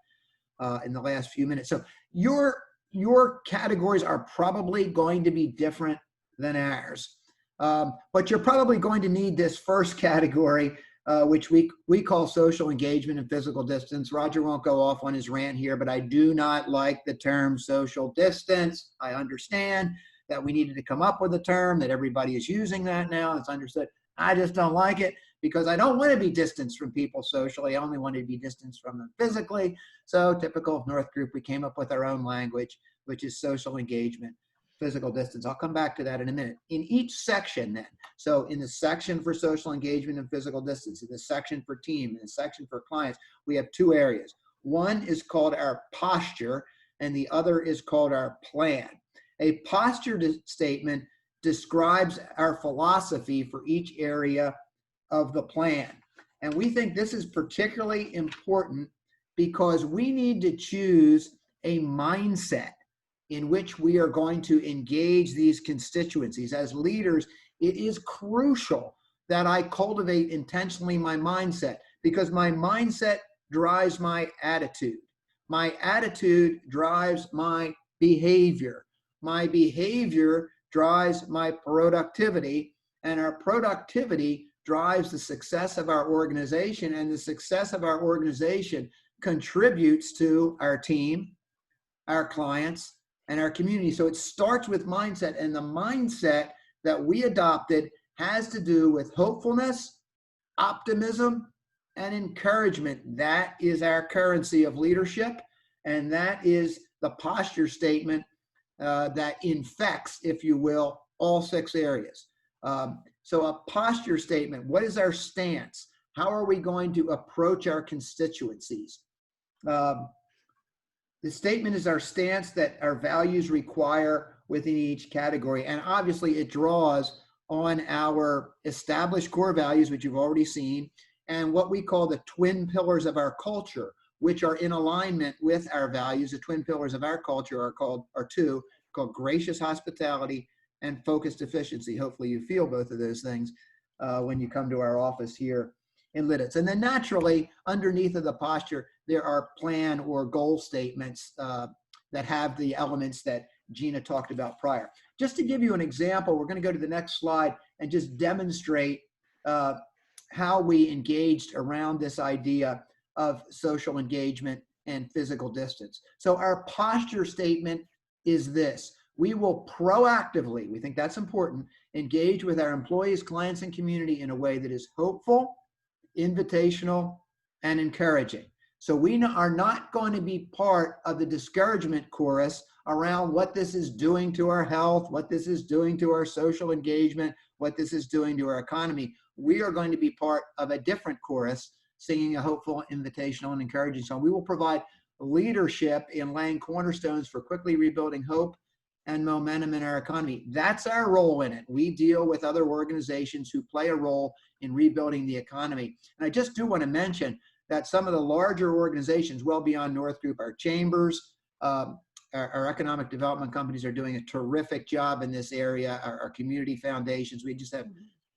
in the last few minutes. So your categories are probably going to be different than ours. But you're probably going to need this first category, which we call social engagement and physical distance. Roger won't go off on his rant here, but I do not like the term social distance. I understand that we needed to come up with a term, that everybody is using that now. It's understood. I just don't like it because I don't want to be distanced from people socially. I only want to be distanced from them physically. So typical of North Group, we came up with our own language, which is social engagement, physical distance. I'll come back to that in a minute. In each section then, so in the section for social engagement and physical distance, in the section for team, in the section for clients, we have 2 areas. One is called our posture and the other is called our plan. A posture statement describes our philosophy for each area of the plan. And we think this is particularly important because we need to choose a mindset in which we are going to engage these constituencies. As leaders, it is crucial that I cultivate intentionally my mindset, because my mindset drives my attitude. My attitude drives my behavior. My behavior drives my productivity, and our productivity drives the success of our organization, and the success of our organization contributes to our team, our clients, and our community. So it starts with mindset, and the mindset that we adopted has to do with hopefulness, optimism, and encouragement. That is our currency of leadership, and that is the posture statement that infects, if you will, all 6 areas. So a posture statement, what is our stance? How are we going to approach our constituencies? The statement is our stance that our values require within each category. And obviously it draws on our established core values, which you've already seen, and what we call the twin pillars of our culture, which are in alignment with our values. The twin pillars of our culture are 2, called gracious hospitality and focused efficiency. Hopefully you feel both of those things when you come to our office here in Lidditz. And then naturally, underneath of the posture, there are plan or goal statements that have the elements that Gina talked about prior. Just to give you an example, we're going to go to the next slide and just demonstrate how we engaged around this idea of social engagement and physical distance. So our posture statement is this: we will proactively, we think that's important, engage with our employees, clients, and community in a way that is hopeful, invitational, and encouraging. So we are not going to be part of the discouragement chorus around what this is doing to our health, what this is doing to our social engagement, what this is doing to our economy. We are going to be part of a different chorus, singing a hopeful, invitational, and encouraging song. We will provide leadership in laying cornerstones for quickly rebuilding hope and momentum in our economy. That's our role in it. We deal with other organizations who play a role in rebuilding the economy. And I just do want to mention that some of the larger organizations, well beyond North Group, our chambers, our economic development companies are doing a terrific job in this area. Our community foundations, we just have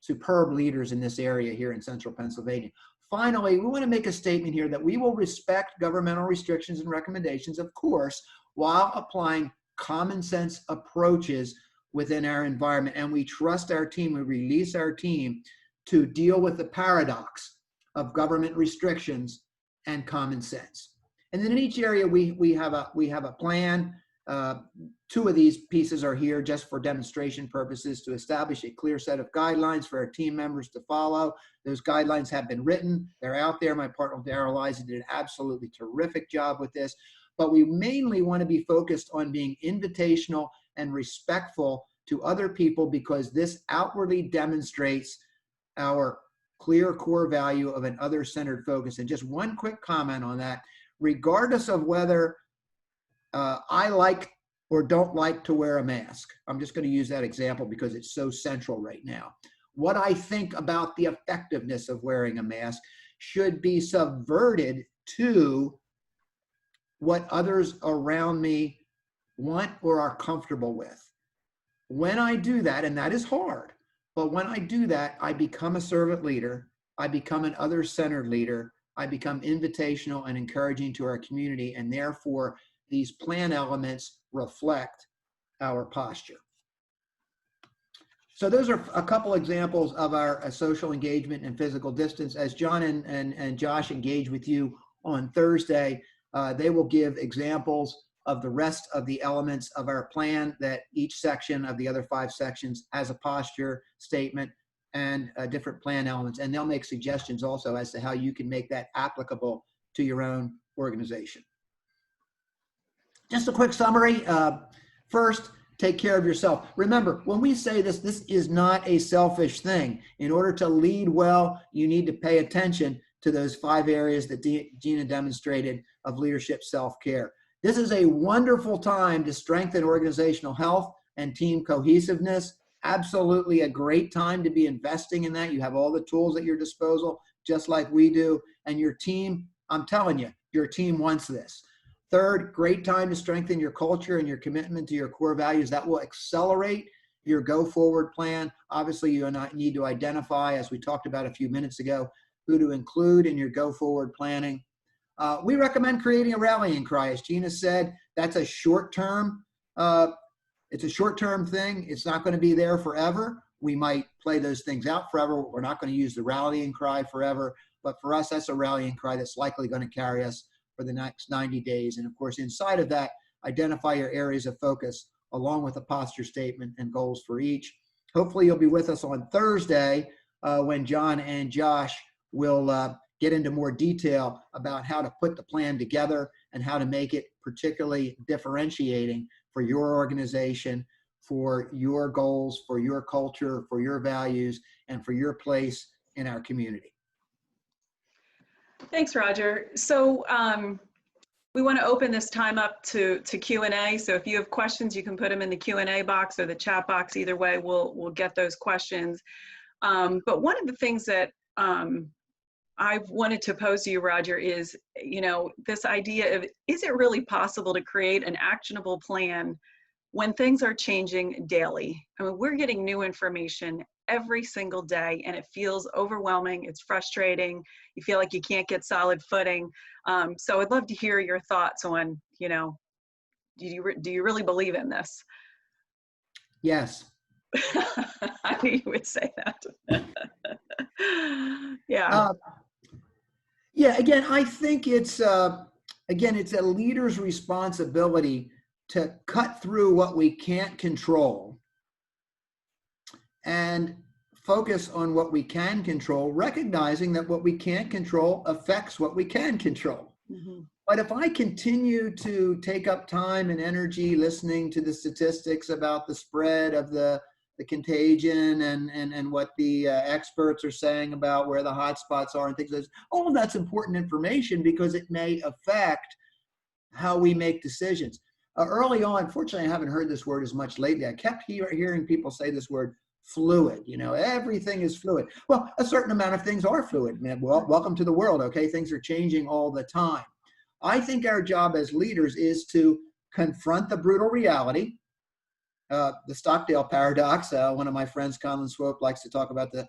superb leaders in this area here in central Pennsylvania. Finally, we want to make a statement here that we will respect governmental restrictions and recommendations, of course, while applying common sense approaches within our environment. And we trust our team, we release our team to deal with the paradox of government restrictions and common sense. And then in each area, we have a plan. Two of these pieces are here just for demonstration purposes, to establish a clear set of guidelines for our team members to follow. Those guidelines have been written. They're out there. My partner, Darryl Liza, did an absolutely terrific job with this. But we mainly want to be focused on being invitational and respectful to other people, because this outwardly demonstrates our clear core value of an other-centered focus. And just one quick comment on that: regardless of whether I like or don't like to wear a mask, I'm just going to use that example because it's so central right now. What I think about the effectiveness of wearing a mask should be subverted to what others around me want or are comfortable with. When I do that, and that is hard, but when I do that, I become a servant leader, I become an other-centered leader, I become invitational and encouraging to our community, and therefore these plan elements reflect our posture. So those are a couple examples of our social engagement and physical distance. As John and Josh engage with you on Thursday, they will give examples of the rest of the elements of our plan, that each section of the other 5 sections has a posture statement and different plan elements. And they'll make suggestions also as to how you can make that applicable to your own organization. Just a quick summary. First, take care of yourself. Remember, when we say this, this is not a selfish thing. In order to lead well, you need to pay attention to those 5 areas that Gina demonstrated of leadership self-care. This is a wonderful time to strengthen organizational health and team cohesiveness. Absolutely a great time to be investing in that. You have all the tools at your disposal, just like we do. And your team, I'm telling you, your team wants this. Third, great time to strengthen your culture and your commitment to your core values. That will accelerate your go-forward plan. Obviously, you need to identify, as we talked about a few minutes ago, who to include in your go-forward planning. We recommend creating a rallying cry. As Gina said, that's a short-term, it's a short-term thing. It's not going to be there forever. We might play those things out forever. We're not going to use the rallying cry forever. But for us, that's a rallying cry that's likely going to carry us for the next 90 days. And of course, inside of that, identify your areas of focus along with a posture statement and goals for each. Hopefully you'll be with us on Thursday when John and Josh will get into more detail about how to put the plan together and how to make it particularly differentiating for your organization, for your goals, for your culture, for your values, and for your place in our community. Thanks, Roger. So we want to open this time up to Q&A. So if you have questions, you can put them in the Q&A box or the chat box. Either way, we'll get those questions. But one of the things that I've wanted to pose to you, Roger, is, this idea of, is it really possible to create an actionable plan when things are changing daily. I mean, we're getting new information every single day, and it feels overwhelming. It's frustrating. You feel like you can't get solid footing. So I'd love to hear your thoughts on, do you really believe in this? Yes. I knew you would say that. Yeah. Uh, yeah. Again, I think it's a leader's responsibility to cut through what we can't control and focus on what we can control, recognizing that what we can't control affects what we can control. Mm-hmm. But if I continue to take up time and energy listening to the statistics about the spread of the contagion and what the experts are saying about where the hot spots are and things like this, all of that's important information because it may affect how we make decisions. Early on, fortunately, I haven't heard this word as much lately. I kept hearing people say this word fluid. Everything is fluid. Well, a certain amount of things are fluid. Man, well, welcome to the world, okay? Things are changing all the time. I think our job as leaders is to confront the brutal reality, the Stockdale paradox. One of my friends, Colin Swope, likes to talk about the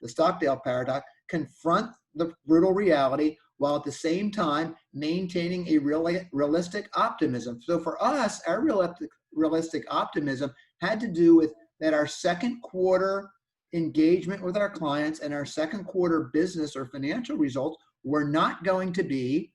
Stockdale paradox. Confront the brutal reality while at the same time maintaining a realistic optimism. So for us, our realistic optimism had to do with that our second quarter engagement with our clients and our second quarter business or financial results were not going to be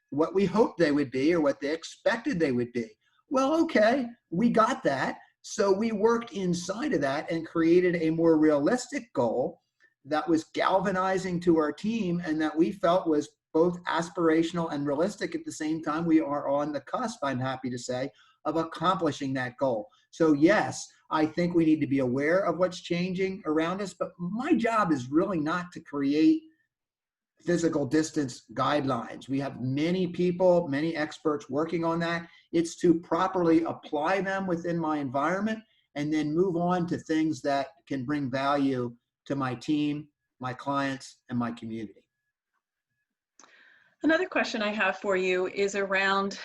what we hoped they would be or what they expected they would be. Well, okay, we got that. So we worked inside of that and created a more realistic goal that was galvanizing to our team and that we felt was both aspirational and realistic at the same time. We are on the cusp, I'm happy to say, of accomplishing that goal. So yes, I think we need to be aware of what's changing around us, but my job is really not to create physical distance guidelines. We have many people, many experts working on that. It's to properly apply them within my environment and then move on to things that can bring value to my team, my clients, and my community. Another question I have for you is around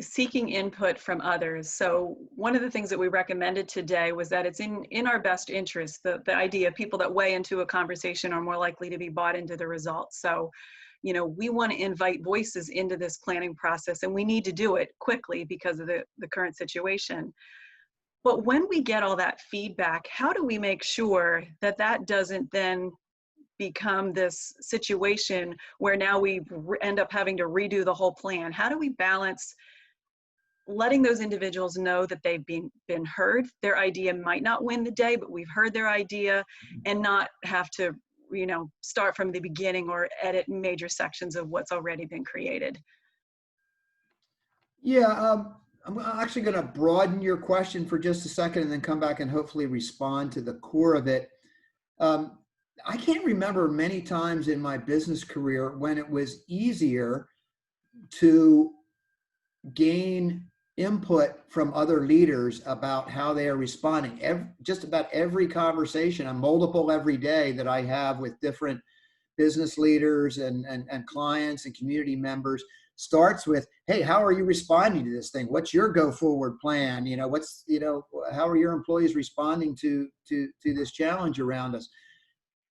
seeking input from others. So one of the things that we recommended today was that it's in our best interest, the idea people that weigh into a conversation are more likely to be bought into the results. So, we want to invite voices into this planning process, and we need to do it quickly because of the current situation. But when we get all that feedback, how do we make sure that that doesn't then become this situation where now we end up having to redo the whole plan? How do we balance letting those individuals know that they've been heard? Their idea might not win the day, but we've heard their idea, and not have to, start from the beginning or edit major sections of what's already been created. Yeah, I'm actually going to broaden your question for just a second and then come back and hopefully respond to the core of it. I can't remember many times in my business career when it was easier to gain input from other leaders about how they are responding. Just about every conversation, I'm multiple every day that I have with different business leaders and clients and community members starts with, hey, how are you responding to this thing? What's your go forward plan? How are your employees responding to this challenge around us?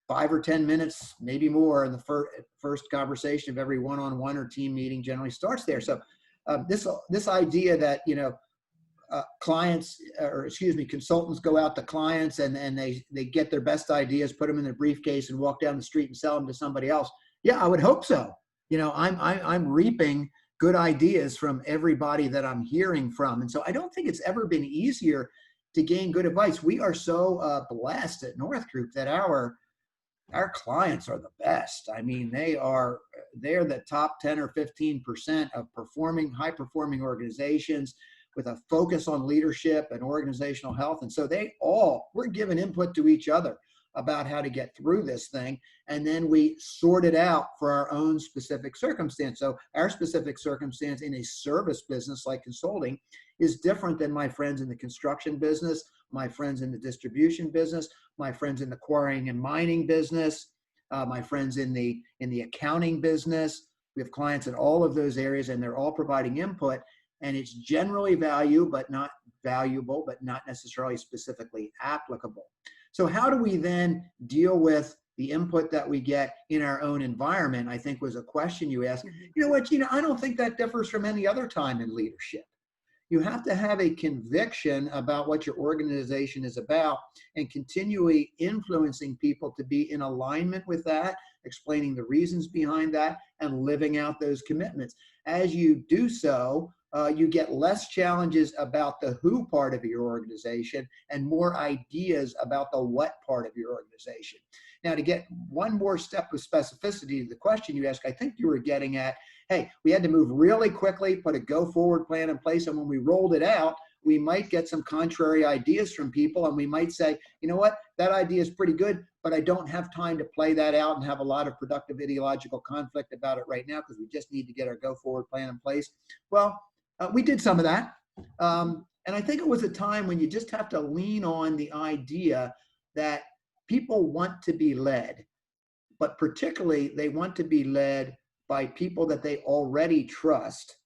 5 or 10 minutes, maybe more, in the first conversation of every one-on-one or team meeting generally starts there. So this idea that consultants go out to clients and they get their best ideas, put them in their briefcase, and walk down the street and sell them to somebody else. Yeah, I would hope so. I'm reaping good ideas from everybody that I'm hearing from, and so I don't think it's ever been easier to gain good advice. We are so blessed at North Group that our clients are the best. I mean, they're the top 10 or 15% of high performing organizations with a focus on leadership and organizational health. And so we're giving input to each other about how to get through this thing. And then we sort it out for our own specific circumstance. So our specific circumstance in a service business like consulting is different than my friends in the construction business, my friends in the distribution business, my friends in the quarrying and mining business, my friends in the accounting business. We have clients in all of those areas, and they're all providing input. and it's generally valuable, but not necessarily specifically applicable. So how do we then deal with the input that we get in our own environment? I think was a question you asked. You know what, Gina, I don't think that differs from any other time in leadership. You have to have a conviction about what your organization is about and continually influencing people to be in alignment with that, explaining the reasons behind that, and living out those commitments. As you do so, you get less challenges about the who part of your organization and more ideas about the what part of your organization. Now, to get one more step of specificity to the question you asked, I think you were getting at, hey, we had to move really quickly, put a go forward plan in place. And when we rolled it out, we might get some contrary ideas from people. And we might say, you know what, that idea is pretty good, but I don't have time to play that out and have a lot of productive ideological conflict about it right now because we just need to get our go forward plan in place. Well, we did some of that. And I think it was a time when you just have to lean on the idea that people want to be led, but particularly they want to be led by people that they already trust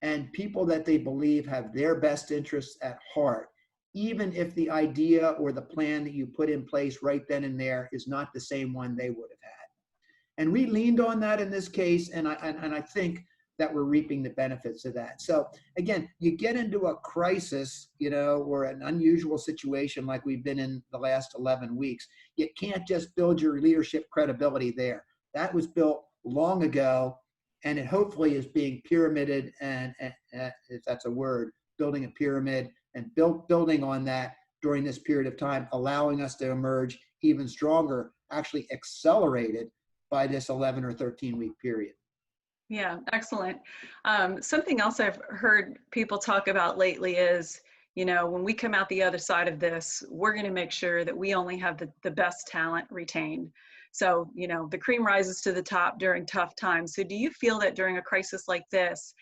and people that they believe have their best interests at heart, even if the idea or the plan that you put in place right then and there is not the same one they would have had. And we leaned on that in this case, and I think that we're reaping the benefits of that. So again, you get into a crisis, or an unusual situation like we've been in the last 11 weeks. You can't just build your leadership credibility there. That was built long ago, and it hopefully is being pyramided, and if that's a word, building a pyramid and building on that during this period of time, allowing us to emerge even stronger, actually accelerated by this 11 or 13 week period. Yeah, excellent. Something else I've heard people talk about lately is, when we come out the other side of this, we're going to make sure that we only have the best talent retained. So, the cream rises to the top during tough times. So do you feel that during a crisis like this,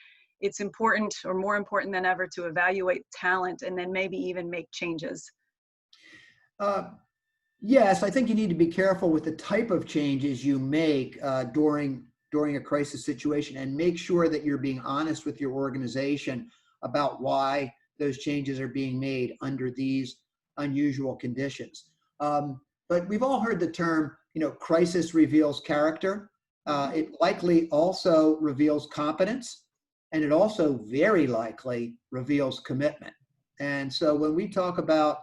it's important or more important than ever to evaluate talent and then maybe even make changes? Yes, I think you need to be careful with the type of changes you make during a crisis situation, and make sure that you're being honest with your organization about why those changes are being made under these unusual conditions. But we've all heard the term, crisis reveals character. It likely also reveals competence, and it also very likely reveals commitment. And so when we talk about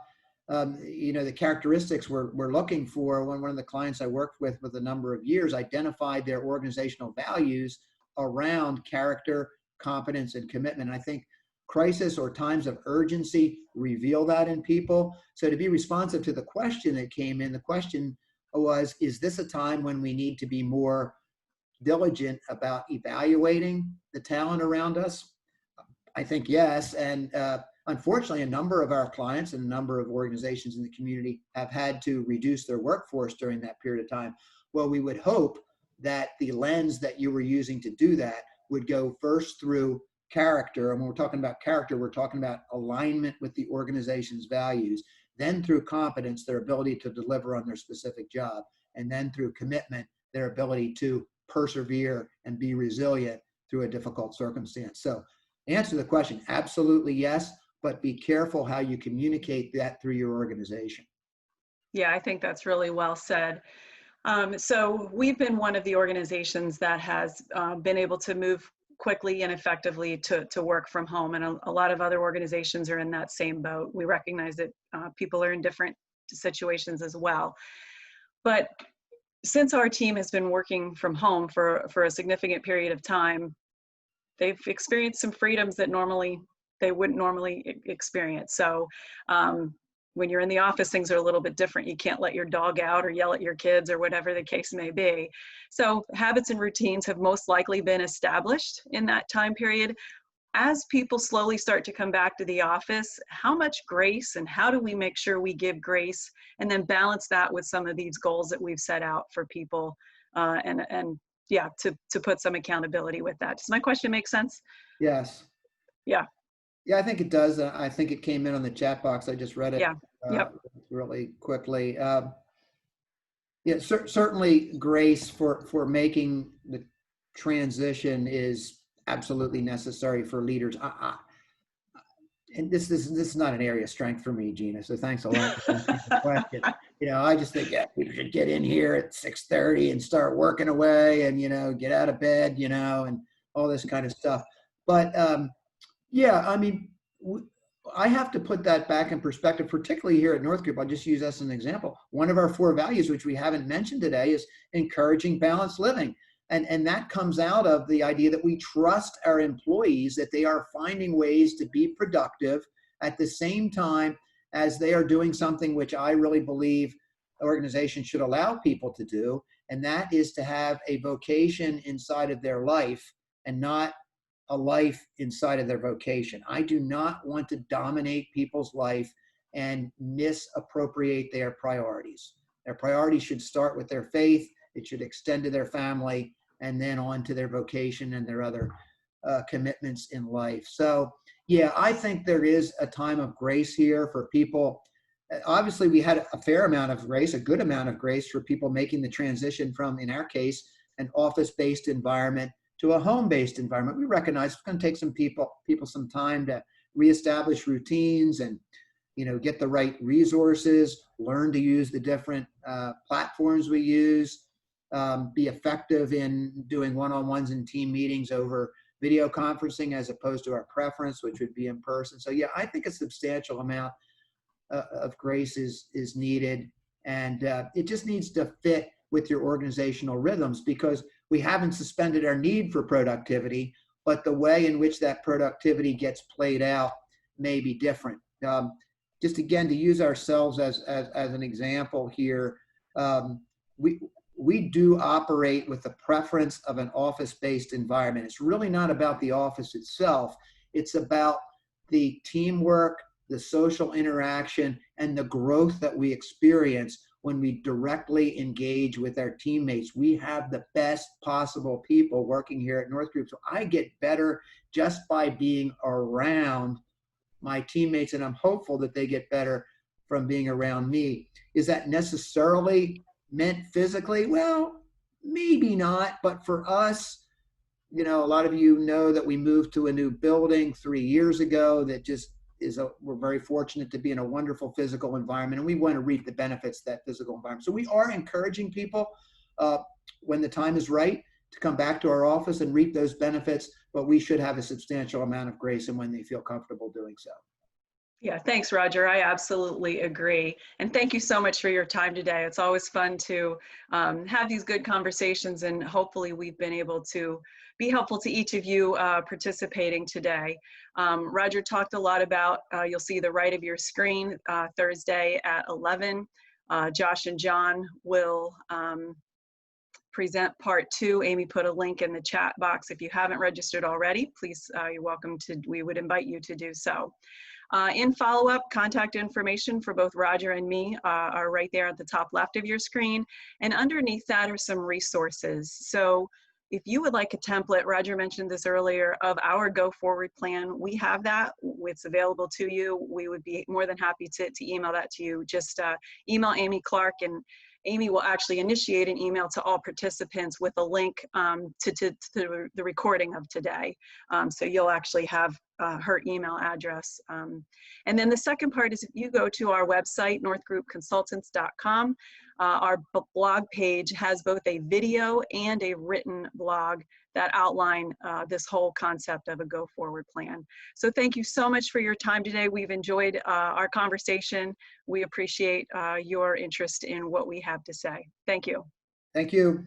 the characteristics we're looking for, when one of the clients I worked with a number of years identified their organizational values around character, competence, and commitment. I think crisis or times of urgency reveal that in people. So to be responsive to the question that came in, the question was, is this a time when we need to be more diligent about evaluating the talent around us? I think yes. And unfortunately, a number of our clients and a number of organizations in the community have had to reduce their workforce during that period of time. Well, we would hope that the lens that you were using to do that would go first through character. And when we're talking about character, we're talking about alignment with the organization's values, then through competence, their ability to deliver on their specific job, and then through commitment, their ability to persevere and be resilient through a difficult circumstance. So answer the question, absolutely yes, but be careful how you communicate that through your organization. Yeah, I think that's really well said. So we've been one of the organizations that has been able to move quickly and effectively to work from home, and a lot of other organizations are in that same boat. We recognize that people are in different situations as well. But since our team has been working from home for a significant period of time, they've experienced some freedoms that they wouldn't normally experience. So when you're in the office, things are a little bit different. You can't let your dog out or yell at your kids or whatever the case may be. So habits and routines have most likely been established in that time period. As people slowly start to come back to the office, how much grace and how do we make sure we give grace and then balance that with some of these goals that we've set out for people and to put some accountability with that. Does my question make sense? Yes. Yeah. Yeah, I think it does. I think it came in on the chat box. I just read it really quickly. Certainly grace for making the transition is absolutely necessary for leaders. and this is not an area of strength for me, Gina. So thanks a lot for asking the question. I just think, yeah, people should get in here at 6:30 and start working away, and get out of bed, and all this kind of stuff. But yeah, I mean, I have to put that back in perspective, particularly here at North Group. I'll just use us as an example. One of our 4 values, which we haven't mentioned today, is encouraging balanced living. And that comes out of the idea that we trust our employees, that they are finding ways to be productive at the same time as they are doing something which I really believe organizations should allow people to do. And that is to have a vocation inside of their life and not a life inside of their vocation. I do not want to dominate people's life and misappropriate their priorities. Their priorities should start with their faith. It should extend to their family, and then on to their vocation and their other commitments in life. So yeah, I think there is a time of grace here for people. Obviously, we had a fair amount of grace, a good amount of grace for people making the transition from, in our case, an office-based environment to a home-based environment. We recognize it's going to take some people some time to reestablish routines and get the right resources, learn to use the different platforms we use, be effective in doing one-on-ones and team meetings over video conferencing as opposed to our preference, which would be in person. So yeah, I think a substantial amount of grace is needed, and it just needs to fit with your organizational rhythms, because we haven't suspended our need for productivity, but the way in which that productivity gets played out may be different. Just again, to use ourselves as an example here, we do operate with the preference of an office-based environment. It's really not about the office itself. It's about the teamwork, the social interaction, and the growth that we experience when we directly engage with our teammates. We have the best possible people working here at North Group. So I get better just by being around my teammates, and I'm hopeful that they get better from being around me. Is that necessarily meant physically? Well, maybe not, but for us, a lot of you know that we moved to a new building 3 years ago that just we're very fortunate to be in a wonderful physical environment, and we want to reap the benefits of that physical environment. So we are encouraging people when the time is right to come back to our office and reap those benefits, but we should have a substantial amount of grace in when they feel comfortable doing so. Yeah, thanks, Roger. I absolutely agree. And thank you so much for your time today. It's always fun to have these good conversations, and hopefully we've been able to be helpful to each of you participating today. Roger talked a lot about, you'll see the right of your screen, Thursday at 11. Josh and John will present part 2. Amy put a link in the chat box. If you haven't registered already, please, you're welcome to, we would invite you to do so. In follow-up, contact information for both Roger and me are right there at the top left of your screen. And underneath that are some resources. So if you would like a template, Roger mentioned this earlier, of our go forward plan, we have that. It's available to you. We would be more than happy to email that to you. Just email Amy Clark, and Amy will actually initiate an email to all participants with a link to the recording of today. So you'll actually have her email address. And then the second part is, if you go to our website, northgroupconsultants.com, our blog page has both a video and a written blog that outline this whole concept of a go forward plan. So thank you so much for your time today. We've enjoyed our conversation. We appreciate your interest in what we have to say. Thank you. Thank you.